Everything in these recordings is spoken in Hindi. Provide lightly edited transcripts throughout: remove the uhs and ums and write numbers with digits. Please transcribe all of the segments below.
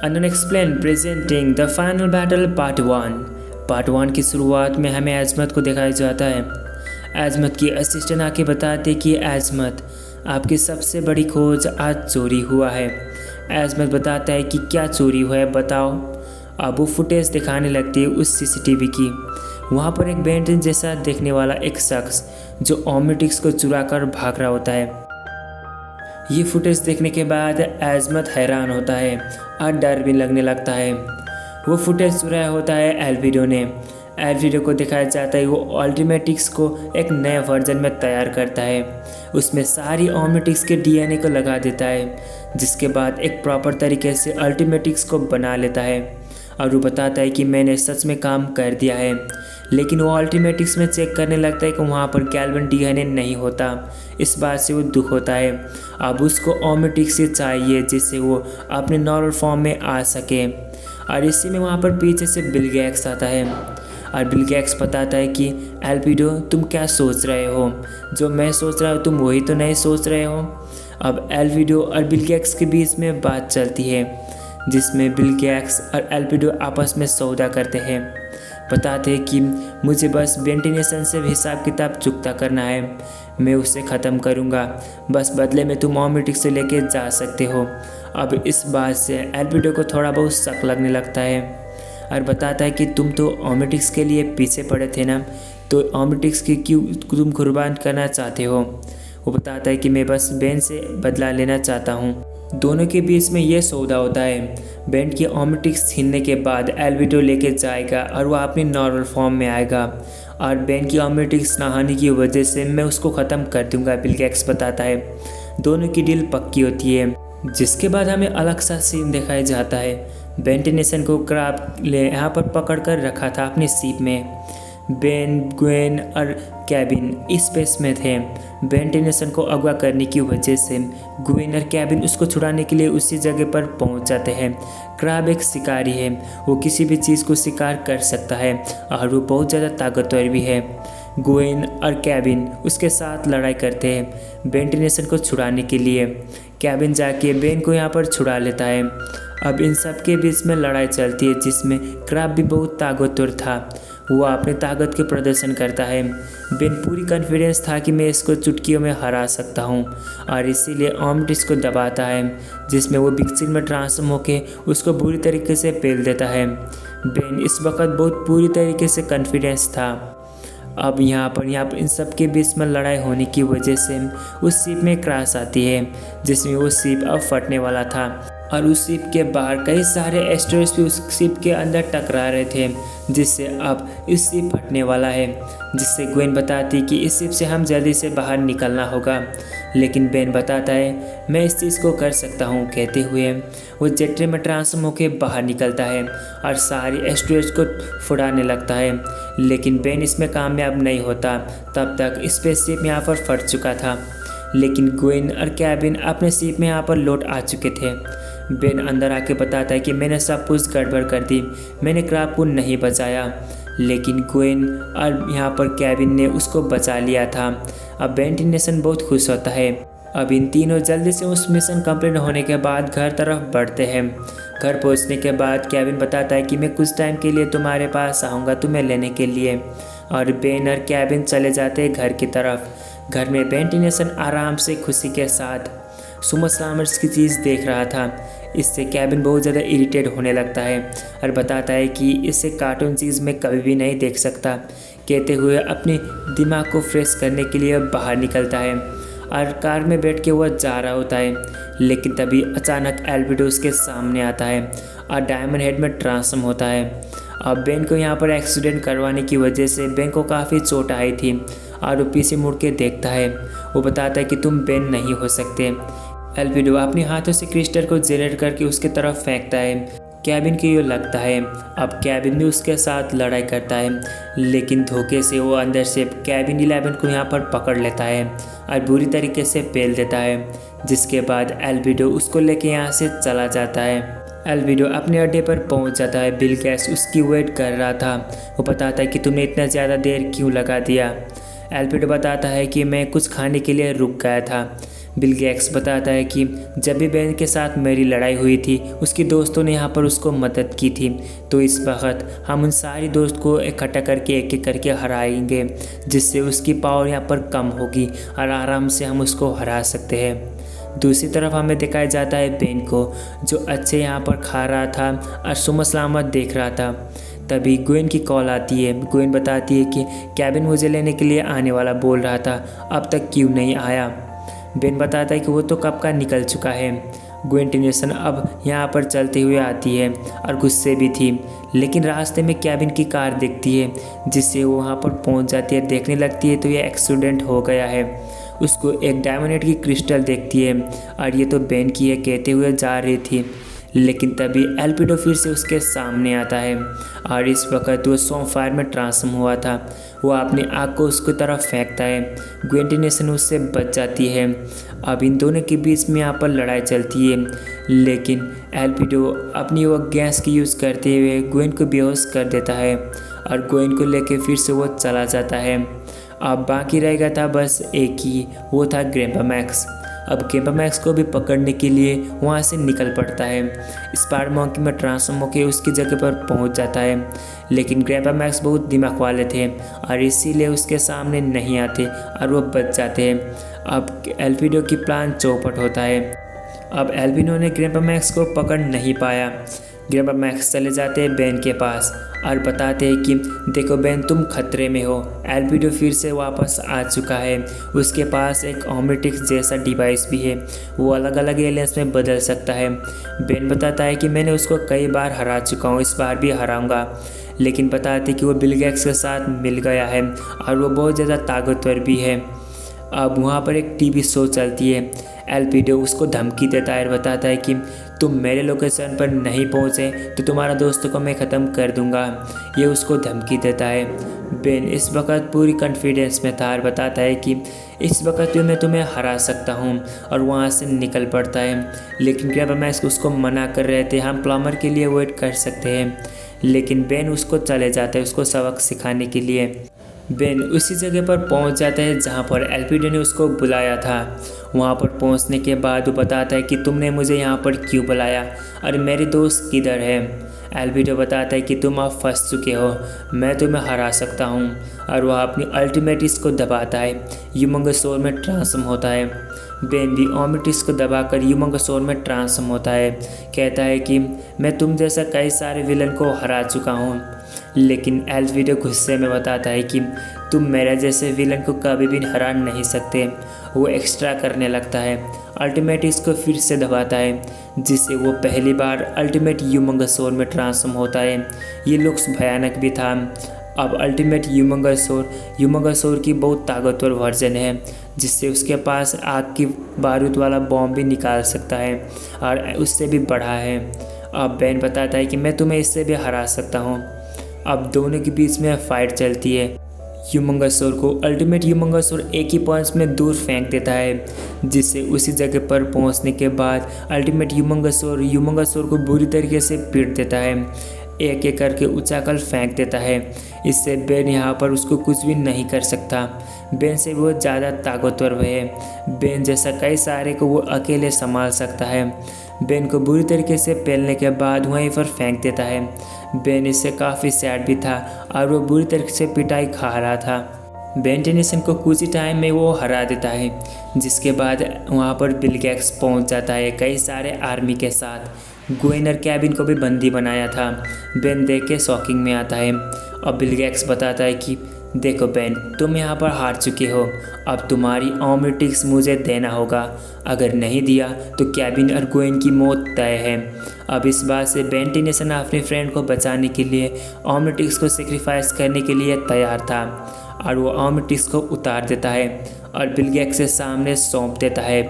Unexplained presenting the final battle part 1 की शुरुआत में हमें अजमत को दिखाया जाता है। अजमत की असिस्टेंट आके बताते कि अजमत आपकी सबसे बड़ी खोज आज चोरी हुआ है। अजमत बताता है कि क्या चोरी हुआ है बताओ। अब वो फुटेज दिखाने लगती है उस सीसीटीवी की। वहाँ पर एक बेंटन जैसा देखने वाला एक शख्स जो ओमनिट्रिक्स को चुरा कर भाग रहा होता है। ये फुटेज देखने के बाद अजमत हैरान होता है और डर भी लगने लगता है। वो फुटेज चुराया होता है एल्विडो ने। एल्विडो को दिखाया जाता है वो ऑल्टीमेटिक्स को एक नए वर्जन में तैयार करता है। उसमें सारी ओमनिट्रिक्स के डीएनए को लगा देता है, जिसके बाद एक प्रॉपर तरीके से अल्टीमेटिक्स को बना लेता है। और वो बताता है कि मैंने सच में काम कर दिया है। लेकिन वो अल्टीमेटिक्स में चेक करने लगता है कि वहाँ पर कैल्विन डीएनए नहीं होता। इस बात से वो दुख होता है। अब उसको ओमनिट्रिक्स से चाहिए जिससे वो अपने नॉर्मल फॉर्म में आ सके। और इसी में वहाँ पर पीछे से बिल गेट्स आता है और बिल गेट्स बताता है कि एल्विडो तुम क्या सोच रहे हो, जो मैं सोच रहा हूँ तुम वही तो नहीं सोच रहे हो। अब एल्विडो और बिल गेट्स के बीच में बात चलती है, जिसमें बिल गेट्स और एल्विडो आपस में सौदा करते हैं। बताते हैं कि मुझे बस बेंटिनेशन से हिसाब किताब चुकता करना है, मैं उसे ख़त्म करूँगा, बस बदले में तुम ओमनिट्रिक्स से लेके जा सकते हो। अब इस बात से एल्विडो को थोड़ा बहुत शक लगने लगता है और बताता है कि तुम तो ओमनिट्रिक्स के लिए पीछे पड़े थे ना, तो ओमनिट्रिक्स की क्यों तुम कुर्बान करना चाहते हो। वो बताता है कि मैं बस बेन से बदला लेना चाहता हूँ। दोनों के बीच में ये सौदा होता है। बेन की ओमनिट्रिक्स छीनने के बाद एल्विडो लेके जाएगा और वह अपनी नॉर्मल फॉर्म में आएगा और बेन की ओमनिट्रिक्स नहाने की वजह से मैं उसको ख़त्म कर दूंगा, बिल गेट्स बताता है। दोनों की डील पक्की होती है, जिसके बाद हमें अलग सा सीन दिखाया जाता है। बेंटिनेशन को क्रैब ले यहाँ पर पकड़ कर रखा था अपनी सीप में। बेन, ग्वेन और कैबिन स्पेस में थे। बेंटिनेशन को अगवा करने की वजह से ग्वेन और कैबिन उसको छुड़ाने के लिए उसी जगह पर पहुंच जाते हैं। क्रैब एक शिकारी है, वो किसी भी चीज़ को शिकार कर सकता है और वो बहुत ज़्यादा ताकतवर भी है। ग्वेन और कैबिन उसके साथ लड़ाई करते हैं बेंटिनेशन को छुड़ाने के लिए। कैबिन जाके बेन को यहाँ पर छुड़ा लेता है। अब इन सब के बीच में लड़ाई चलती है, जिसमें क्रैब भी बहुत ताकतवर था। वो अपने ताकत के प्रदर्शन करता है। बेन पूरी कॉन्फिडेंस था कि मैं इसको चुटकियों में हरा सकता हूँ और इसीलिए ओमनिट्रिक्स को दबाता है, जिसमें वो बिक्सिल में ट्रांसफॉर्म होकर उसको बुरी तरीके से पेल देता है। बेन इस वक्त बहुत पूरी तरीके से कॉन्फिडेंस था। अब यहाँ पर इन सब के बीच में लड़ाई होने की वजह से उस शिप में क्रैश आती है, जिसमें वो शिप अब फटने वाला था और उस शिप के बाहर कई सारे एस्ट्रॉइड्स भी उस शिप के अंदर टकरा रहे थे, जिससे अब इस शिप फटने वाला है। जिससे ग्वेन बताती कि इस शिप से हम जल्दी से बाहर निकलना होगा, लेकिन बेन बताता है मैं इस चीज़ को कर सकता हूँ। कहते हुए वो जेट्रे में ट्रांसफॉर्म होकर बाहर निकलता है और सारी एस्ट्रॉइड्स को फुड़ाने लगता है, लेकिन बेन इसमें कामयाब नहीं होता। तब तक स्पेसशिप यहाँ पर फट चुका था, लेकिन ग्वेन और कैबिन अपने शिप में यहाँ पर लौट आ चुके थे। बेन अंदर आके बताता है कि मैंने सब कुछ गड़बड़ कर दी, मैंने क्रैब को नहीं बचाया, लेकिन ग्वेन और यहाँ पर कैबिन ने उसको बचा लिया था। अब बेंटिनेशन बहुत खुश होता है। अब इन तीनों जल्दी से उस मिशन कंप्लीट होने के बाद घर तरफ बढ़ते हैं। घर पहुँचने के बाद कैबिन बताता है कि मैं कुछ टाइम के लिए तुम्हारे पास आऊँगा तुम्हें लेने के लिए, और बेन और कैबिन चले जाते हैं घर की तरफ। घर में बेंटिनेशन आराम से खुशी के साथ सुमो स्लामर्स की चीज़ देख रहा था। इससे कैबिन बहुत ज़्यादा इरिटेट होने लगता है और बताता है कि इसे कार्टून चीज़ में कभी भी नहीं देख सकता। कहते हुए अपने दिमाग को फ्रेश करने के लिए बाहर निकलता है और कार में बैठ के वह जा रहा होता है, लेकिन तभी अचानक एल्विडो उसके सामने आता है और डायमंड हेड में ट्रांसफॉर्म होता है। अब बेन को यहाँ पर एक्सीडेंट करवाने की वजह से बेन को काफ़ी चोट आई थी और वो पीछे मुड़ के देखता है। वो बताता है कि तुम बेन नहीं हो सकते। एल्विडो अपने हाथों से क्रिस्टल को जनरेट करके उसके तरफ फेंकता है। कैबिन को ये लगता है। अब कैबिन भी उसके साथ लड़ाई करता है, लेकिन धोखे से वो अंदर से कैबिन 11 को यहाँ पर पकड़ लेता है और बुरी तरीके से पेल देता है, जिसके बाद एल्विडो उसको लेके यहाँ से चला जाता है। एल्विडो अपने अड्डे पर पहुंच जाता है। बिल गेट्स उसकी वेट कर रहा था। वो बताता है कि तुमने इतना ज़्यादा देर क्यों लगा दिया। एल्विडो बताता है कि मैं कुछ खाने के लिए रुक गया था। बिल गेट्स बताता है कि जब भी बेन के साथ मेरी लड़ाई हुई थी उसके दोस्तों ने यहाँ पर उसको मदद की थी, तो इस वक्त हम उन सारी दोस्त को इकट्ठा करके एक एक करके हराएंगे, जिससे उसकी पावर यहाँ पर कम होगी और आराम से हम उसको हरा सकते हैं। दूसरी तरफ हमें दिखाया जाता है बेन को, जो अच्छे यहाँ पर खा रहा था और सुबह सलामत देख रहा था। तभी ग्वेन की कॉल आती है। ग्वेन बताती है कि केविन मुझे लेने के लिए आने वाला बोल रहा था, अब तक क्यों नहीं आया। बेन बताता है कि वो तो कब का निकल चुका है। ग्वेन टेनिसन अब यहाँ पर चलते हुए आती है और गुस्से भी थी, लेकिन रास्ते में केविन की कार दिखती है, जिससे वो वहाँ पर पहुँच जाती है। देखने लगती है तो ये एक्सीडेंट हो गया है। उसको एक डायमंड की क्रिस्टल देखती है और ये तो बेन की है कहते हुए जा रही थी, लेकिन तभी एल्पिडो फिर से उसके सामने आता है और इस वक्त वो सॉन्ग फायर में ट्रांसफॉर्म हुआ था। वो अपनी आग को उसकी तरफ फेंकता है। ग्वेन टेनिसन उससे बच जाती है। अब इन दोनों के बीच में यहाँ पर लड़ाई चलती है, लेकिन एल्पिडो अपनी वो गैस की यूज़ करते हुए ग्वेन को बेहोश कर देता है और ग्वेन को लेके फिर से वो चला जाता है। अब बाकी रहेगा था बस एक ही, वो था ग्रैंपा मैक्स। अब ग्रैंपा मैक्स को भी पकड़ने के लिए वहाँ से निकल पड़ता है। स्पाइडर मंकी में ट्रांसफॉर्म होकर उसकी जगह पर पहुँच जाता है, लेकिन ग्रैंपा मैक्स बहुत दिमाग वाले थे और इसीलिए उसके सामने नहीं आते और वो बच जाते हैं। अब एल्पिडो की प्लान चौपट होता है। अब एल्पिडो ने ग्रैंपा मैक्स को पकड़ नहीं पाया। ग्रैंपा मैक्स चले जाते हैं बेन के पास और बताते हैं कि देखो बेन, तुम खतरे में हो। एल्पिडो फिर से वापस आ चुका है। उसके पास एक ओमनिट्रिक्स जैसा डिवाइस भी है, वो अलग अलग एलियंस में बदल सकता है। बेन बताता है कि मैंने उसको कई बार हरा चुका हूँ, इस बार भी हराऊंगा। लेकिन बताते कि वो बिल गेट्स के साथ मिल गया है और वो बहुत ज़्यादा ताकतवर भी है। अब वहाँ पर एक टीवी शो चलती है। एल्पिडो उसको धमकी देता है और बताता है कि तुम मेरे लोकेशन पर नहीं पहुँचे तो तुम्हारा दोस्तों को मैं ख़त्म कर दूंगा। ये उसको धमकी देता है। बेन इस वक्त पूरी कॉन्फिडेंस में था और बताता है कि इस वक्त मैं तुम्हें हरा सकता हूँ, और वहाँ से निकल पड़ता है। लेकिन ग्रैंपा मैक्स उसको मना कर रहे थे, हम प्लम्बर के लिए वेट कर सकते हैं। लेकिन बेन उसको चले जाता है उसको सबक सिखाने के लिए। बेन उसी जगह पर पहुंच जाता है जहां पर एल्पिडो ने उसको बुलाया था। वहां पर पहुंचने के बाद वो बताता है कि तुमने मुझे यहां पर क्यों बुलाया और मेरे दोस्त किधर है। एल्पिडो बताता है कि तुम अब फंस चुके हो, मैं तुम्हें हरा सकता हूं। और वह अपनी अल्टीमेटिस को दबाता है, ह्यूमंगोसॉर में ट्रांसफॉर्म होता है। बेन भी ओमनिट्रिक्स को दबाकर ह्यूमंगोसॉर में ट्रांसफॉर्म होता है। कहता है कि मैं तुम जैसा कई सारे विलन को हरा चुका हूँ। लेकिन एल्पिडो गुस्से में बताता है कि तुम मेरे जैसे विलन को कभी भी हरा नहीं सकते। वो एक्स्ट्रा करने लगता है। अल्टीमेटिस को फिर से दबाता है, जिससे वो पहली बार अल्टीमेट ह्यूमंगोसॉर में ट्रांसफॉर्म होता है। ये लुक्स भयानक भी था। अब अल्टीमेट ह्यूमंगोसॉर की बहुत ताकतवर वर्जन है, जिससे उसके पास आग की बारूद वाला बॉम्ब भी निकाल सकता है और उससे भी बड़ा है। अब बेन बताता है कि मैं तुम्हें इससे भी हरा सकता हूँ। अब दोनों के बीच में फाइट चलती है। ह्यूमंगोसॉर को अल्टीमेट ह्यूमंगोसॉर एक ही पंच में दूर फेंक देता है, जिससे उसी जगह पर पहुंचने के बाद अल्टीमेट ह्यूमंगोसॉर को बुरी तरीके से पीट देता है, एक एक करके उछाकर फेंक देता है। इससे बेन यहाँ पर उसको कुछ भी नहीं कर सकता। बेन से वो ज़्यादा ताकतवर है। बेन जैसा कई सारे को वो अकेले संभाल सकता है। बेन को बुरी तरीके से पेलने के बाद वहीं पर फेंक देता है। बेन इससे काफ़ी सैड भी था और वो बुरी तरीके से पिटाई खा रहा था। बेन टेनिसन को कुछ ही टाइम में वो हरा देता है, जिसके बाद वहाँ पर बिल गेट्स पहुँच जाता है कई सारे आर्मी के साथ। ग्वेन और केविन को भी बंदी बनाया था। बेन देख के शॉकिंग में आता है और बिल गेट्स बताता है कि देखो बेन, तुम यहाँ पर हार चुके हो, अब तुम्हारी ओमनिट्रिक्स मुझे देना होगा। अगर नहीं दिया तो केविन और ग्वेन की मौत तय है। अब इस बात से बेन टेनिसन अपने फ्रेंड को बचाने के लिए ओमनिट्रिक्स को सेक्रीफाइस करने के लिए तैयार था और वो ओमनिट्रिक्स को उतार देता है और बिल गेट्स के सामने सौंप देता है।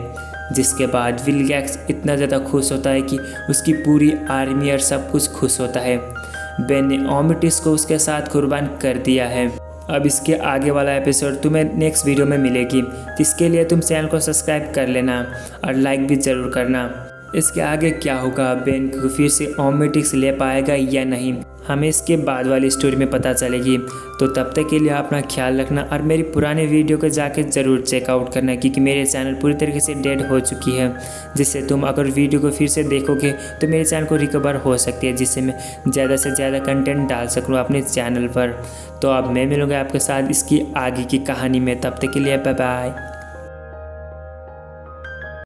जिसके बाद बिल गेट्स इतना ज़्यादा खुश होता है कि उसकी पूरी आर्मी और सब कुछ खुश होता है। बेन ने ओमनिट्रिक्स को उसके साथ कुर्बान कर दिया है। अब इसके आगे वाला एपिसोड तुम्हें नेक्स्ट वीडियो में मिलेगी, जिसके लिए तुम चैनल को सब्सक्राइब कर लेना और लाइक भी ज़रूर करना। इसके आगे क्या होगा, बेन को फिर से ओमनिट्रिक्स ले पाएगा या नहीं, हमें इसके बाद वाली स्टोरी में पता चलेगी। तो तब तक के लिए अपना ख्याल रखना और मेरी पुराने वीडियो को जाके ज़रूर चेकआउट करना, क्योंकि मेरे चैनल पूरी तरीके से डेड हो चुकी है, जिससे तुम अगर वीडियो को फिर से देखोगे तो मेरे चैनल को रिकवर हो सकती है, जिससे मैं ज़्यादा से ज़्यादा कंटेंट डाल सकूँ अपने चैनल पर। तो अब मैं मिलूँगा आपके साथ इसकी आगे की कहानी में, तब तक के लिए बाय बाय।